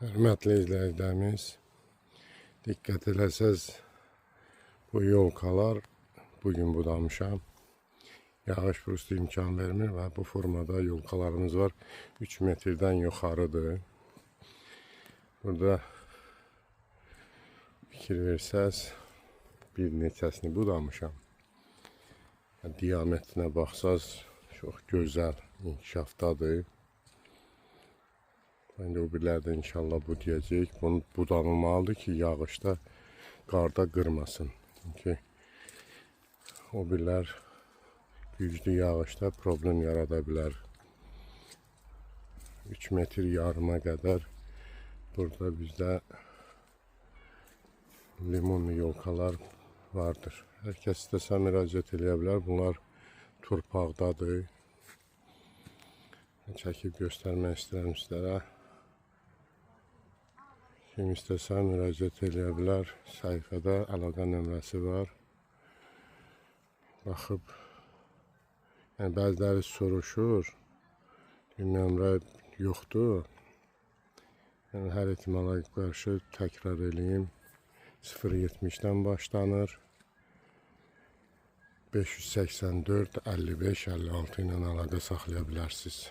Hörmətli izləyicilərimiz, diqqət eləsəz, bu yolkalar bugün budamışam. Yağış prosto imkan vermir və bu formada yolkalarımız var. 3 metrdən yuxarıdır. Burada fikir versəz, bir neçəsini budamışam. Diametrinə baxsaz, çox gözəl inkişafdadır. İndi o birlər də inşallah budayacaq. Bunu budanılmalıdır ki, yağışda, qarda qırmasın. Çünki o birlər güclü yağışda problem yarada bilər. 3 metr yarıma qədər burada bizdə limonlu yolkalar vardır. Hər kəs istəsə müraciət eləyə bilər. Bunlar torpaqdadır. Çəkib göstərmək istəyirəm sizlərə. Kim istəsə müraciət eləyə bilər. Səhifədə əlaqə nömrəsi var. Baxıb, yəni bəziləri soruşur, nömrə yoxdur. Yəni hər ehtimala qarşı təkrar eləyim. 070-dən başlanır. 584 55 56 ilə əlaqə saxlaya bilərsiniz.